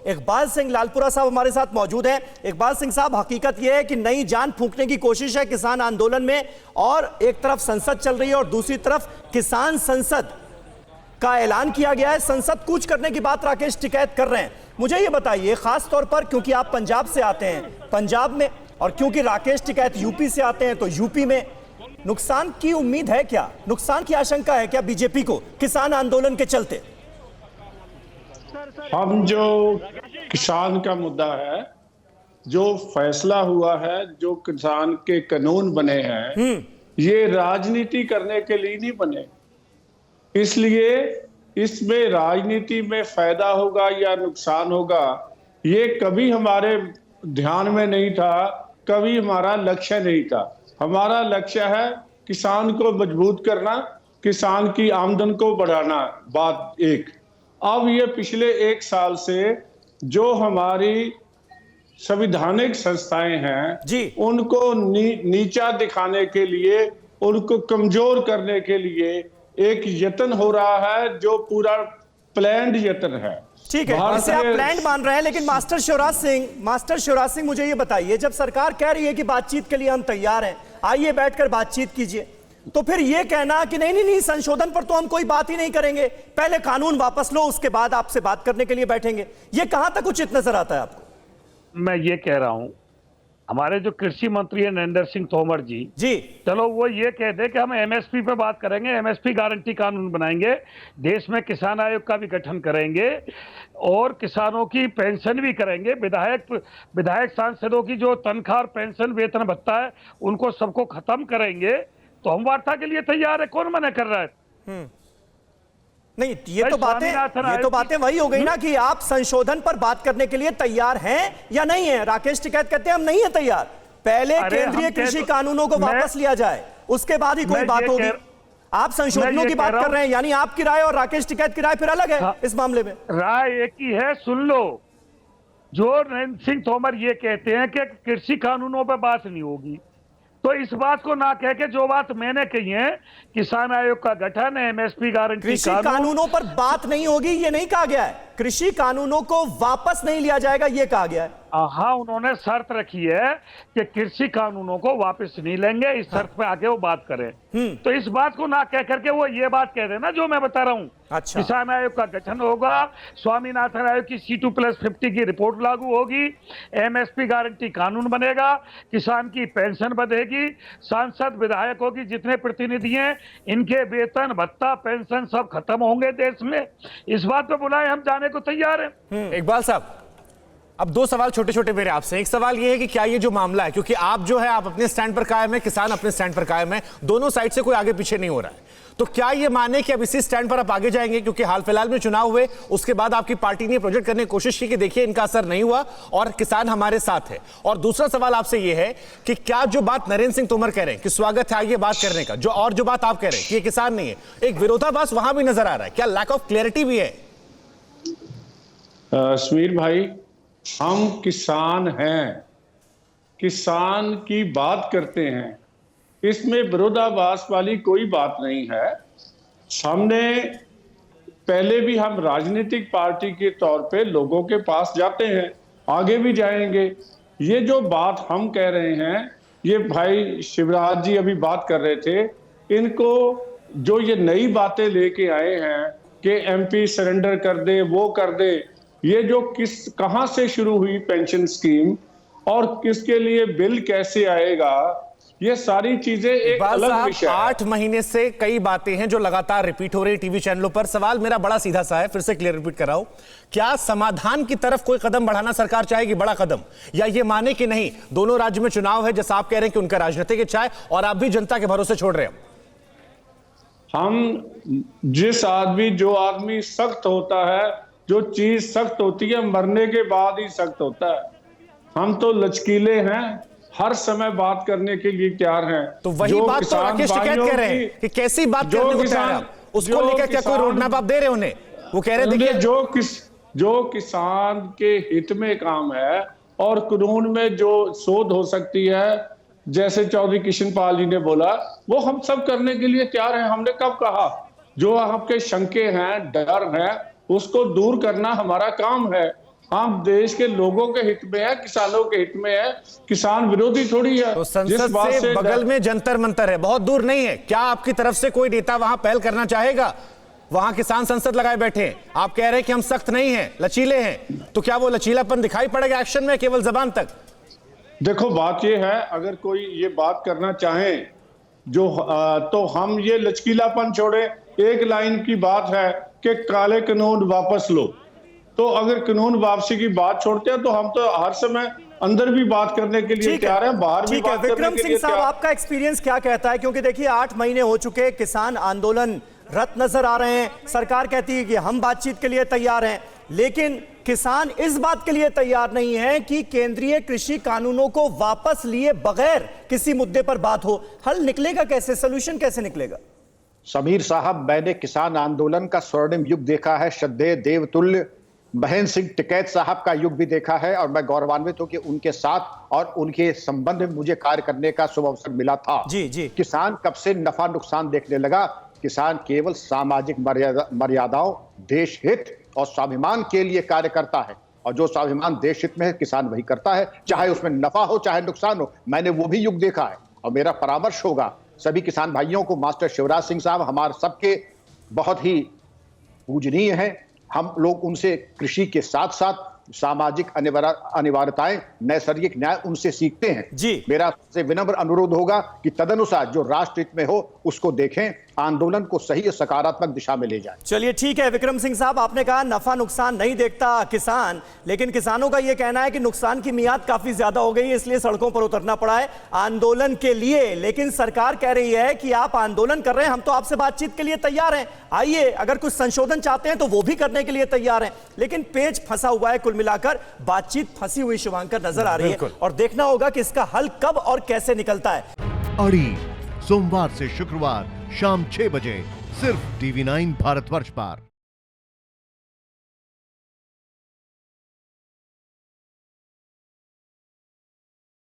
इकबाल सिंह लालपुरा साहब हमारे साथ मौजूद हैं। इकबाल सिंह साहब, हकीकत यह है कि नई जान फूंकने की कोशिश है किसान आंदोलन में, और एक तरफ संसद चल रही है और दूसरी तरफ किसान संसद का ऐलान किया गया है। संसद कूच करने की बात राकेश टिकैत कर रहे हैं। मुझे ये बताइए, खास तौर पर क्योंकि आप पंजाब से आते हैं, पंजाब में, और क्योंकि राकेश टिकैत यूपी से आते हैं, तो यूपी में नुकसान की उम्मीद है क्या, नुकसान की आशंका है क्या बीजेपी को किसान आंदोलन के चलते? हम जो किसान का मुद्दा है, जो फैसला हुआ है, जो किसान के कानून बने हैं, ये राजनीति करने के लिए नहीं बने। इसलिए इसमें राजनीति में फायदा होगा या नुकसान होगा, ये कभी हमारे ध्यान में नहीं था, कभी हमारा लक्ष्य नहीं था। हमारा लक्ष्य है किसान को मजबूत करना, किसान की आमदन को बढ़ाना। बात एक। अब ये पिछले एक साल से जो हमारी संवैधानिक संस्थाएं हैं जी, उनको नीचा दिखाने के लिए, उनको कमजोर करने के लिए एक यत्न हो रहा है, जो पूरा प्लान्ड यत्न है। ठीक है, इसे आप प्लान मान रहे हैं, लेकिन मास्टर शिवराज सिंह मुझे ये बताइए, जब सरकार कह रही है कि बातचीत के लिए हम तैयार हैं, आइए बैठकर बातचीत कीजिए, तो फिर ये कहना कि नहीं नहीं नहीं संशोधन पर तो हम कोई बात ही नहीं करेंगे, पहले कानून वापस लो उसके बाद आपसे बात करने के लिए बैठेंगे, ये कहां तक उचित नजर आता है आपको? मैं ये कह रहा हूं, हमारे जो कृषि मंत्री है नरेंद्र सिंह तोमर जी, चलो वो ये कह दे कि हम एमएसपी पे बात करेंगे, एमएसपी गारंटी कानून बनाएंगे, देश में किसान आयोग का भी गठन करेंगे और किसानों की पेंशन भी करेंगे, विधायक सांसदों की जो तनख्वाह और पेंशन वेतन भत्ता है उनको सबको खत्म करेंगे, तो हम वार्ता के लिए तैयार है। कौन मना कर रहा है? नहीं, ये तो बातें वही हो गई ना कि आप संशोधन पर बात करने के लिए तैयार हैं या नहीं है। राकेश टिकैत कहते हैं हम नहीं है तैयार, पहले केंद्रीय कृषि कानूनों को वापस लिया जाए, उसके बाद ही कोई बात होगी। आप संशोधनों की बात कर रहे हैं, यानी आपकी राय और राकेश टिकैत की राय फिर अलग है। इस मामले में राय एक ही है, सुन लो। जो नरेंद्र सिंह तोमर ये कहते हैं कि कृषि कानूनों पर बात नहीं होगी, तो इस बात को ना कह के जो बात मैंने कही है, किसान आयोग का गठन, एमएसपी गारंटी, कृषि कानूनों पर बात नहीं होगी ये नहीं कहा गया है, कृषि कानूनों को वापस नहीं लिया जाएगा ये कहा गया है। हाँ, उन्होंने शर्त रखी है कि कृषि कानूनों को वापस नहीं लेंगे, इस शर्त पे आके वो बात करें। तो इस बात को ना कह करके वो ये बात कह देना जो मैं बता रहा हूँ। अच्छा। किसान आयोग का गठन होगा, स्वामीनाथन आयोग की C2+50 की रिपोर्ट लागू होगी, एमएसपी गारंटी कानून बनेगा, किसान की पेंशन बढ़ेगी, सांसद विधायकों की जितने प्रतिनिधि हैं इनके वेतन भत्ता पेंशन सब खत्म होंगे देश में। इस बात पे बुलाए, हम जाने को तैयार हैं। इकबाल साहब, अब दो सवाल छोटे छोटे मेरे आपसे। एक सवाल ये है कि क्या ये जो मामला है, क्योंकि आप जो है आप अपने स्टैंड पर कायम है, किसान अपने स्टैंड पर कायम है, दोनों साइड से कोई आगे पीछे नहीं हो रहा है, तो क्या ये माने कि अब इसी स्टैंड पर आप आगे जाएंगे? क्योंकि हाल फिलहाल में चुनाव हुए, उसके बाद आपकी पार्टी ने प्रोजेक्ट करने की कोशिश की कि देखिए इनका असर नहीं हुआ और किसान हमारे साथ है। और दूसरा सवाल आपसे ये है कि क्या जो बात नरेंद्र सिंह तोमर कह रहे हैं कि स्वागत है आइए बात करने का, जो बात आप कह रहे हैं कि ये किसान नहीं है, एक विरोधाभास वहां भी नजर आ रहा है, क्या लैक ऑफ क्लैरिटी भी है? समीर भाई, हम किसान हैं, किसान की बात करते हैं, इसमें विरोधाभास वाली कोई बात नहीं है। हमने पहले भी हम राजनीतिक पार्टी के तौर पे लोगों के पास जाते हैं, आगे भी जाएंगे। ये जो बात हम कह रहे हैं, ये भाई शिवराज जी अभी बात कर रहे थे, इनको जो ये नई बातें लेके आए हैं कि एमपी सरेंडर कर दे, वो कर दे, ये जो कहां से शुरू हुई पेंशन स्कीम और किसके लिए बिल कैसे आएगा, ये सारी चीजें एक अलग विषय है। 8 महीने से कई बातें हैं जो लगातार रिपीट हो रही टीवी चैनलों पर। सवाल मेरा बड़ा सीधा सा है, फिर से क्लियर रिपीट कर रहा हूं, क्या समाधान की तरफ कोई कदम बढ़ाना सरकार चाहेगी, बड़ा कदम, या ये माने कि नहीं दोनों राज्य में चुनाव है, जैसा आप कह रहे हैं कि उनका राजनीतिक इच्छा है और आप भी जनता के भरोसे छोड़ रहे हैं? हम जो आदमी सख्त होता है, जो चीज सख्त होती है मरने के बाद ही सख्त होता है। हम तो लचकीले हैं, हर समय बात करने के लिए तैयार हैं। तो वही बात तो राकेश टिकैत कह रहे हैं कि कैसी बात करने को तैयार हैं, उसको लेकर क्या कोई रोड मैप आप दे रहे हैं उन्हें? वो कह रहे देखिए जो किसान के हित में काम है और कानून में जो शोध हो सकती है, जैसे चौधरी कृष्णपाल जी ने बोला, वो हम सब करने के लिए तैयार हैं। हमने कब कहा? जो आपके शंके हैं, डर हैं, उसको दूर करना हमारा काम है। हम देश के लोगों के हित में है, किसानों के हित में है, किसान विरोधी थोड़ी है। तो संसद से बगल में जंतर मंतर है, बहुत दूर नहीं है। क्या आपकी तरफ से कोई नेता वहां पहल करना चाहेगा? वहां किसान संसद लगाए बैठे हैं, आप कह रहे हैं कि हम सख्त नहीं हैं, लचीले हैं, तो क्या वो लचीलापन दिखाई पड़ेगा एक्शन में, केवल जबान तक? देखो बात ये है, अगर कोई ये बात करना चाहे तो हम ये लचकीलापन छोड़े। एक लाइन की बात है कि काले कानून वापस लो, तो अगर कानून वापसी की बात छोड़ते हैं तो हम तो हर समय अंदर भी बात करने के लिए तैयार हैं, बाहर भी बात करने के लिए। विक्रम सिंह साहब, आपका एक्सपीरियंस क्या कहता है? क्योंकि देखिए 8 महीने हो चुके, किसान आंदोलन रत नजर आ रहे हैं, सरकार कहती है कि हम बातचीत के लिए तैयार हैं, लेकिन किसान इस बात के लिए तैयार नहीं है कि केंद्रीय कृषि कानूनों को वापस लिए बगैर किसी मुद्दे पर बात हो। हल निकलेगा कैसे, सोल्यूशन कैसे निकलेगा? समीर साहब, मैंने किसान आंदोलन का स्वर्णिम युग देखा है, श्रद्धेय देवतुल्य महेंद्र सिंह टिकैत साहब का युग भी देखा है, और मैं गौरवान्वित हूं कि उनके साथ और उनके संबंध में मुझे कार्य करने का शुभ अवसर मिला था। जी। किसान कब से नफा नुकसान देखने लगा? किसान केवल सामाजिक मर्यादाओं, देश हित और स्वाभिमान के लिए कार्य करता है, और जो स्वाभिमान देश हित में है किसान वही करता है, चाहे उसमें नफा हो चाहे नुकसान हो। मैंने वो भी युग देखा है, और मेरा परामर्श होगा सभी किसान भाइयों को, मास्टर शिवराज सिंह साहब हमारे सबके बहुत ही पूजनीय हैं, हम लोग उनसे कृषि के साथ साथ सामाजिक अनिवार्यताएं, नैसर्गिक न्याय उनसे सीखते हैं जी। मेरा से विनम्र अनुरोध होगा कि तदनुसार जो राष्ट्र हित में हो उसको देखें, आंदोलन को सही और सकारात्मक दिशा में ले जाएं। चलिए ठीक है विक्रम सिंह साहब, आपने कहा नफा नुकसान नहीं देखता किसान, लेकिन किसानों का यह कहना है कि नुकसान की मियाद काफी ज्यादा हो गई है, इसलिए सड़कों पर उतरना पड़ा है आंदोलन के लिए। लेकिन सरकार कह रही है कि आप आंदोलन कर रहे हैं, हम तो आपसे बातचीत के लिए तैयार हैं, आइए अगर कुछ संशोधन चाहते हैं तो वो भी करने के लिए तैयार हैं। लेकिन पेच फंसा हुआ है, कुल मिलाकर बातचीत फंसी हुई शुभांकर नजर आ रही है, और देखना होगा कि इसका हल कब और कैसे निकलता है। अड़ी सोमवार से शुक्रवार शाम 6 बजे सिर्फ TV9 भारतवर्ष पर।